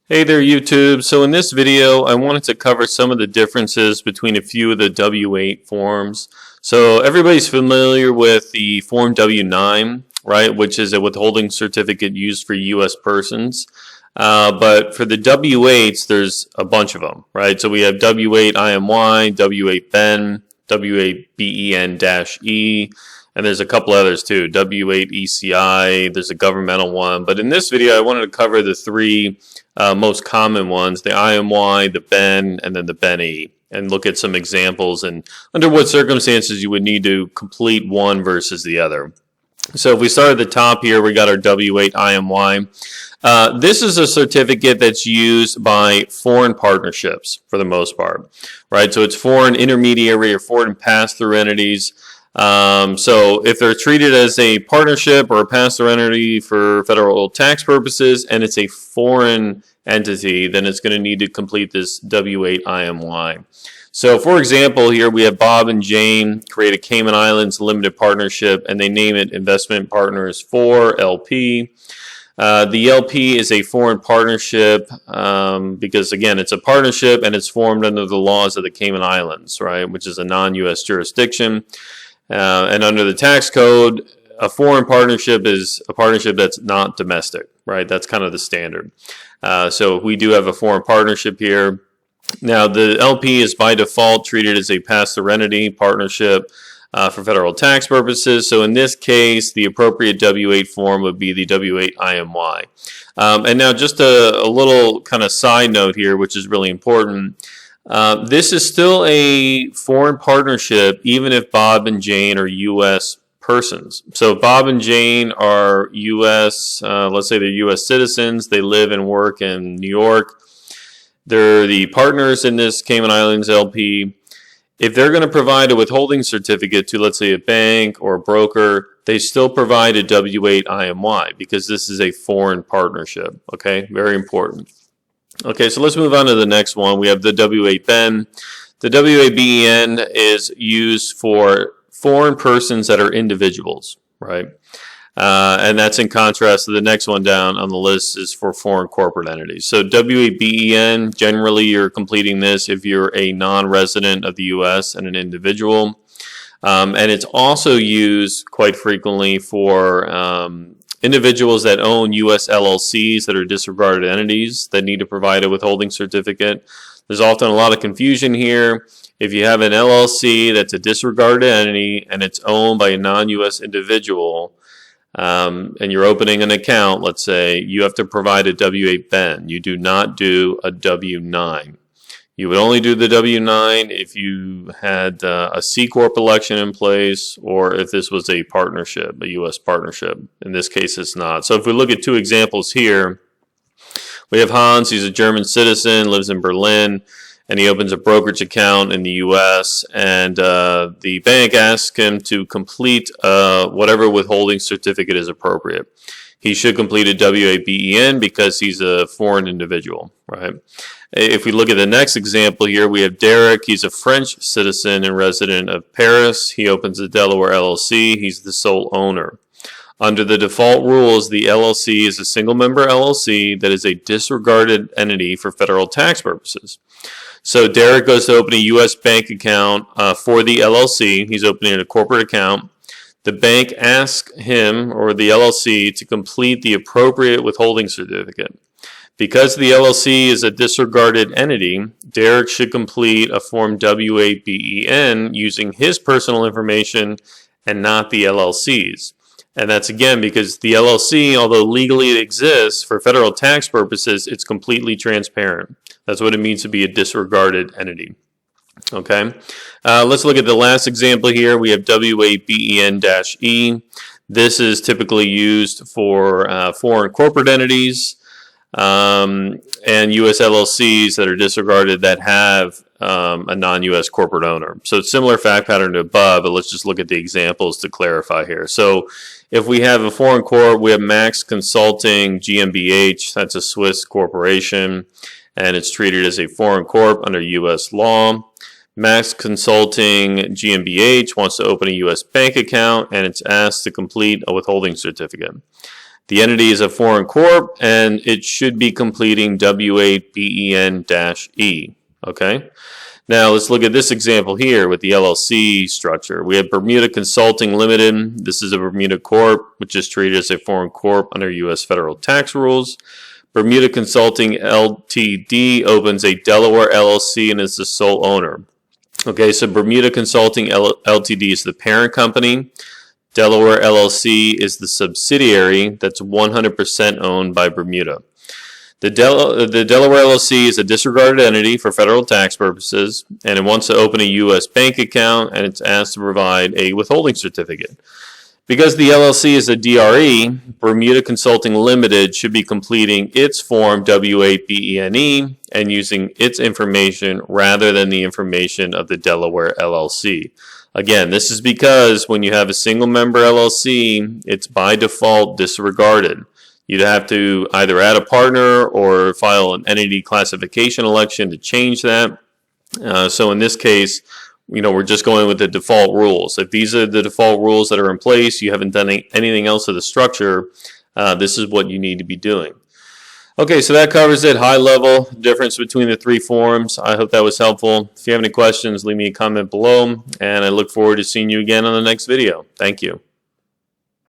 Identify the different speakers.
Speaker 1: Hey there YouTube. So in this video I wanted to cover some of the differences between a few of the W-8 forms. So everybody's familiar with the form W-9, right, which is a withholding certificate used for US persons. But for the W-8s there's a bunch of them, right? So we have W-8IMY, W-8BEN, W-8BEN-E, and there's a couple others too, W-8ECI, there's a governmental one. But in this video I wanted to cover the three most common ones, the IMY, the BEN, and then the BEN-E, and look at some examples and under what circumstances you would need to complete one versus the other. So if we start at the top here, we got our W-8IMY. This is a certificate that's used by foreign partnerships for the most part, right? So it's foreign intermediary or foreign pass-through entities. So if they're treated as a partnership or a pass-through entity for federal tax purposes and it's a foreign entity, then it's going to need to complete this W-8IMY. So for example, here we have Bob and Jane create a Cayman Islands limited partnership and they name it Investment Partners 4 LP. The LP is a foreign partnership because again it's a partnership and it's formed under the laws of the Cayman Islands, right, which is a non-US jurisdiction. And under the tax code, a foreign partnership is a partnership that's not domestic, right? That's kind of the standard. So we do have a foreign partnership here. Now, the LP is by default treated as a pass-through entity partnership for federal tax purposes. So in this case, the appropriate W-8 form would be the W-8IMY. And now just a little kind of side note here, which is really important. This is still a foreign partnership even if Bob and Jane are U.S. persons. So Bob and Jane are U.S., let's say they're U.S. citizens, they live and work in New York. They're the partners in this Cayman Islands LP. If they're going to provide a withholding certificate to, let's say, a bank or a broker, they still provide a W-8IMY because this is a foreign partnership, okay? Very important. Okay, so let's move on to the next one. We have the W-8BEN. The W-8BEN is used for foreign persons that are individuals, right? And that's in contrast to the next one down on the list is for foreign corporate entities. So W-8BEN, generally you're completing this if you're a non-resident of the U.S. and an individual. And it's also used quite frequently for individuals that own U.S. LLCs that are disregarded entities that need to provide a withholding certificate. There's often a lot of confusion here. If you have an LLC that's a disregarded entity and it's owned by a non-U.S. individual and you're opening an account, let's say, you have to provide a W-8BEN. You do not do a W-9. You would only do the W-9 if you had a C-Corp election in place or if this was a partnership, a U.S. partnership. In this case, it's not. So if we look at two examples here, we have Hans. He's a German citizen, lives in Berlin, and he opens a brokerage account in the U.S. And the bank asks him to complete whatever withholding certificate is appropriate. He should complete a W-8BEN because he's a foreign individual, right? If we look at the next example here, we have Derek. He's a French citizen and resident of Paris. He opens a Delaware LLC. He's the sole owner. Under the default rules, the LLC is a single-member LLC that is a disregarded entity for federal tax purposes. So Derek goes to open a U.S. bank account for the LLC. He's opening a corporate account. The bank asks him or the LLC to complete the appropriate withholding certificate. Because the LLC is a disregarded entity, Derek should complete a form W-8BEN using his personal information and not the LLC's. And that's again because the LLC, although legally it exists for federal tax purposes, it's completely transparent. That's what it means to be a disregarded entity. Okay, let's look at the last example here. We have W-8BEN-E. This is typically used for foreign corporate entities and U.S. LLCs that are disregarded that have a non-U.S. corporate owner. So it's similar fact pattern to above, but let's just look at the examples to clarify here. So if we have a foreign corp, we have Max Consulting GmbH. That's a Swiss corporation, and it's treated as a foreign corp under U.S. law. Max Consulting GmbH wants to open a U.S. bank account, and it's asked to complete a withholding certificate. The entity is a foreign corp, and it should be completing W-8BEN-E. Okay? Now let's look at this example here with the LLC structure. We have Bermuda Consulting Limited. This is a Bermuda Corp, which is treated as a foreign corp under U.S. federal tax rules. Bermuda Consulting Ltd. opens a Delaware LLC and is the sole owner. Okay, so Bermuda Consulting Ltd. is the parent company. Delaware LLC is the subsidiary that's 100% owned by Bermuda. The Delaware LLC is a disregarded entity for federal tax purposes, and it wants to open a U.S. bank account, and it's asked to provide a withholding certificate. Because the LLC is a DRE, Bermuda Consulting Limited should be completing its form W-8BEN-E and using its information rather than the information of the Delaware LLC. Again, this is because when you have a single member LLC, it's by default disregarded. You'd have to either add a partner or file an entity classification election to change that. So in this case, we're just going with the default rules. If these are the default rules that are in place, you haven't done anything else to the structure, this is what you need to be doing. Okay, so that covers it, high level, difference between the three forms. I hope that was helpful. If you have any questions, leave me a comment below, and I look forward to seeing you again on the next video. Thank you.